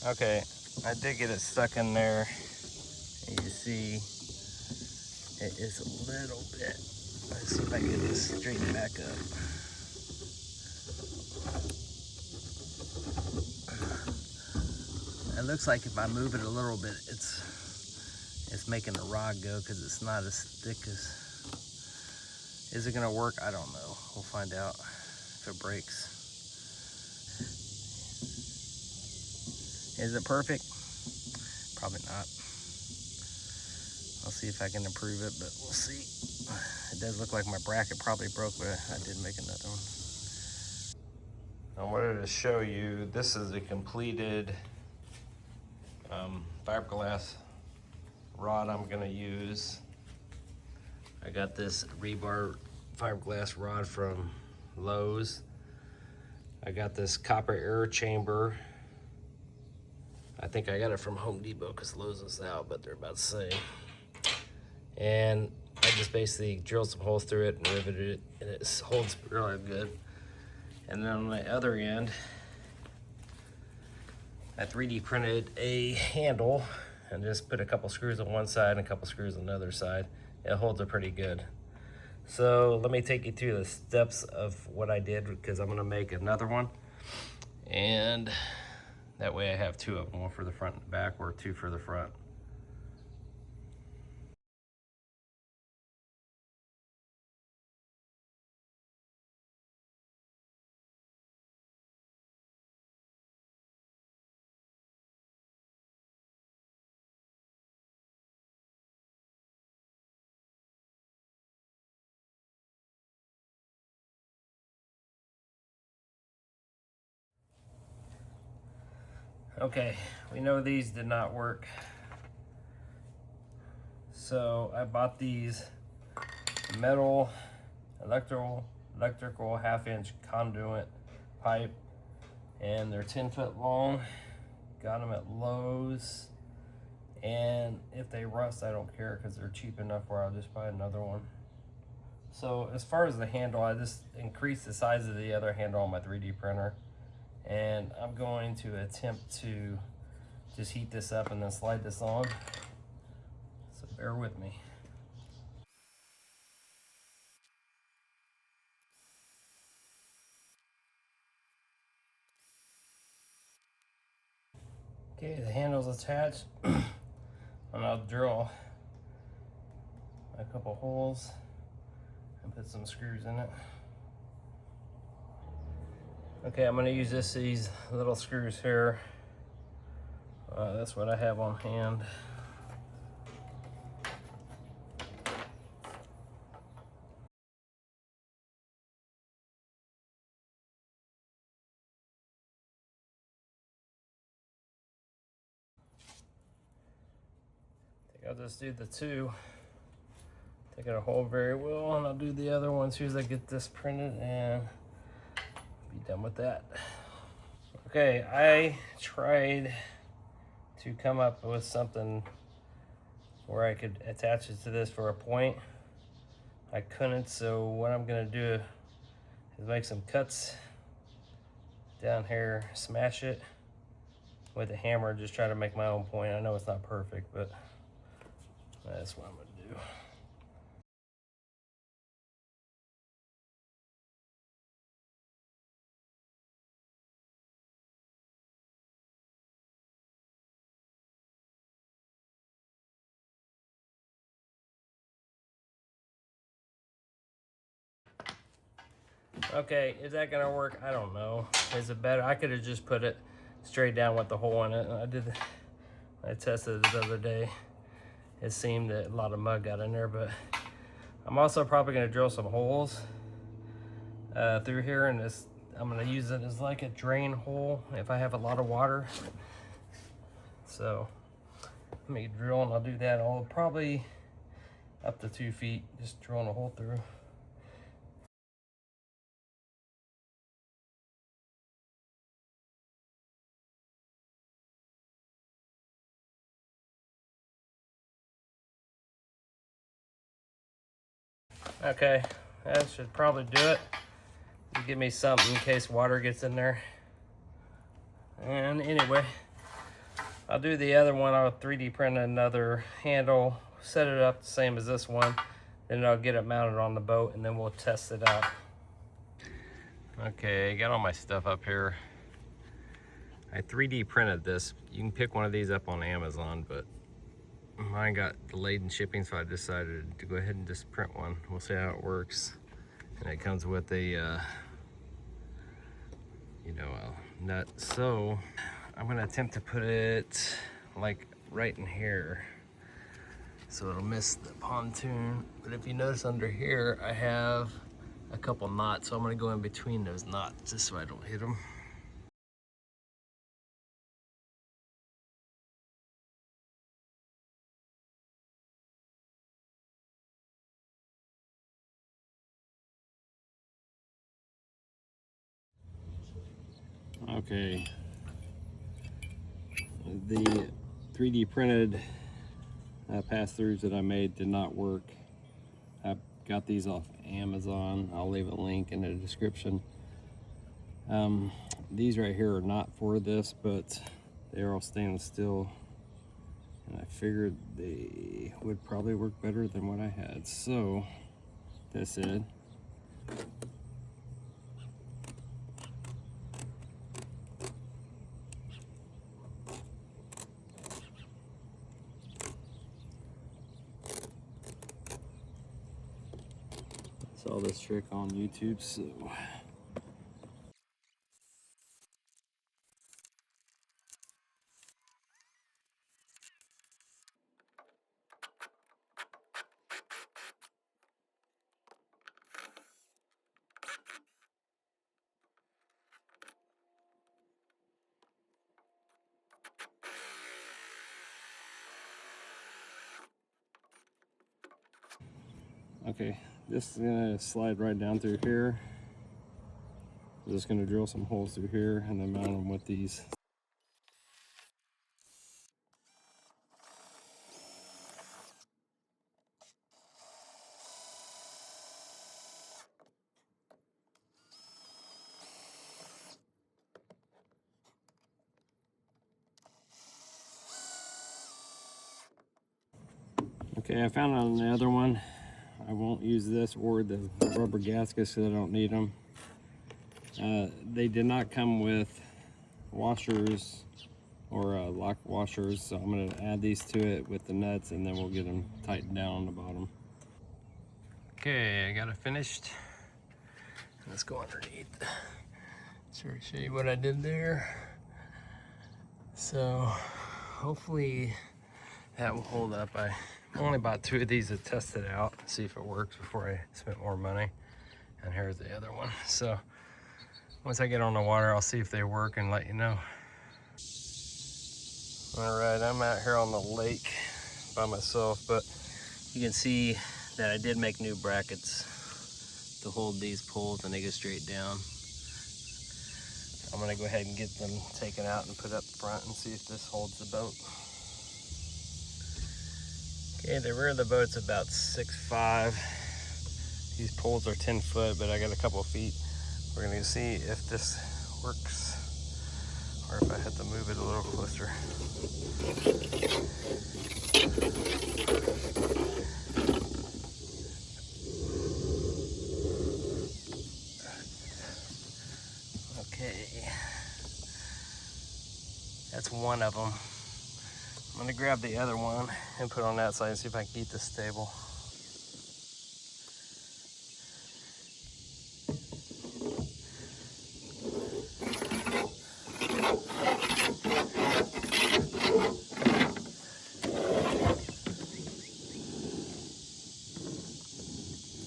Okay, I did get it stuck in there. And you see, it is a little bit. Let's see if I can get this straighten back up. It looks like if I move it a little bit, it's making the rod go because it's not as thick as. Is it gonna work? I don't know. We'll find out if it breaks. Is it perfect? Probably not. I'll see if I can improve it, but we'll see. It does look like my bracket probably broke, but I did make another one. I wanted to show you, this is a completed fiberglass rod I'm gonna use. I got this rebar fiberglass rod from Lowe's. I got this copper air chamber. I think I got it from Home Depot because Lowe's is out, but they're about the same. And I just basically drilled some holes through it and riveted it, and it holds really good. And then on the other end, I 3D printed a handle and just put a couple screws on one side and a couple screws on the other side. It holds it pretty good. So let me take you through the steps of what I did, because I'm gonna make another one. And that way I have two of them, one for the front and back, or two for the front. Okay, we know these did not work. So I bought these metal electrical 1/2-inch conduit pipe, and they're 10 foot long. Got them at Lowe's, and if they rust, I don't care because they're cheap enough where I'll just buy another one. So as far as the handle, I just increased the size of the other handle on my 3D printer, and I'm going to attempt to just heat this up and then slide this on. So bear with me. Okay, the handle's attached. And I'll drill a couple holes and put some screws in it. Okay, I'm gonna use these little screws here. That's what I have on hand. I think I'll just do the two. Take it a hole very well, and I'll do the other one as soon as I get this printed and be done with that. Okay, I tried to come up with something where I could attach it to this for a point. I couldn't, so what I'm gonna do is make some cuts down here, smash it with a hammer, just try to make my own point. I know it's not perfect, but that's what I'm gonna do. Okay, is that gonna work? I don't know. Is it better? I could have just put it straight down with the hole in it. I tested it the other day. It seemed that a lot of mud got in there, but I'm also probably gonna drill some holes through here, and I'm gonna use it as like a drain hole if I have a lot of water. So let me drill, and I'll do that. I'll probably up to 2 feet, just drilling a hole through. Okay, that should probably do it. Give me something in case water gets in there. And anyway, I'll do the other one. I'll 3D print another handle, set it up the same as this one, then I'll get it mounted on the boat, and then we'll test it out. Okay, got all my stuff up here. I 3D printed this. You can pick one of these up on Amazon, but mine got delayed in shipping, so I decided to go ahead and just print one. We'll see how it works. And it comes with a, a nut. So I'm gonna attempt to put it like right in here, so it'll miss the pontoon. But if you notice under here, I have a couple knots, so I'm gonna go in between those knots just so I don't hit them. Okay, the 3D printed pass-throughs that I made did not work. I got these off Amazon. I'll leave a link in the description. These right here are not for this, but they are all stainless steel, and I figured they would probably work better than what I had. So that said, I saw this trick on YouTube, so okay, this is gonna slide right down through here. I'm just gonna drill some holes through here and then mount them with these. Okay, I found another one. I won't use this or the rubber gaskets because I don't need them. They did not come with washers or lock washers, so I'm going to add these to it with the nuts, and then we'll get them tightened down on the bottom. Okay, I got it finished. Let's go underneath. Show you what I did there. So hopefully that will hold up. I only bought 2 of these to test it out, see if it works before I spent more money. And here's the other one. So once I get on the water, I'll see if they work and let you know. All right, I'm out here on the lake by myself, but you can see that I did make new brackets to hold these poles, and they go straight down. I'm gonna go ahead and get them taken out and put up front and see if this holds the boat. Okay, the rear of the boat's about 6'5". These poles are 10 foot, but I got a couple of feet. We're gonna see if this works or if I have to move it a little closer. Okay, that's one of them. I'm gonna grab the other one and put it on that side and see if I can keep this stable.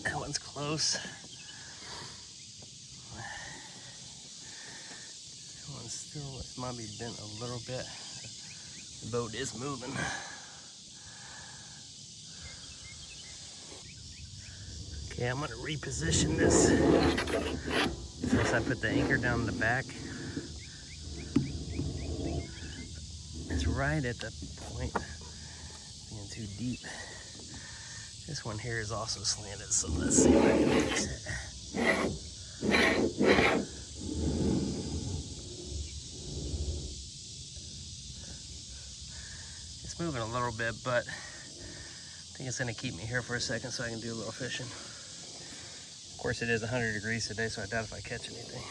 That one's close. That one's still, it might be bent a little bit. The boat is moving. Okay, I'm gonna reposition this. Since I put the anchor down the back, it's right at the point being too deep. This one here is also slanted, so let's see if I can fix it. little bit, but I think it's gonna keep me here for a second so I can do a little fishing. Of course, it is 100 degrees today, so I doubt if I catch anything.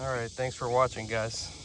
All right, thanks for watching, guys.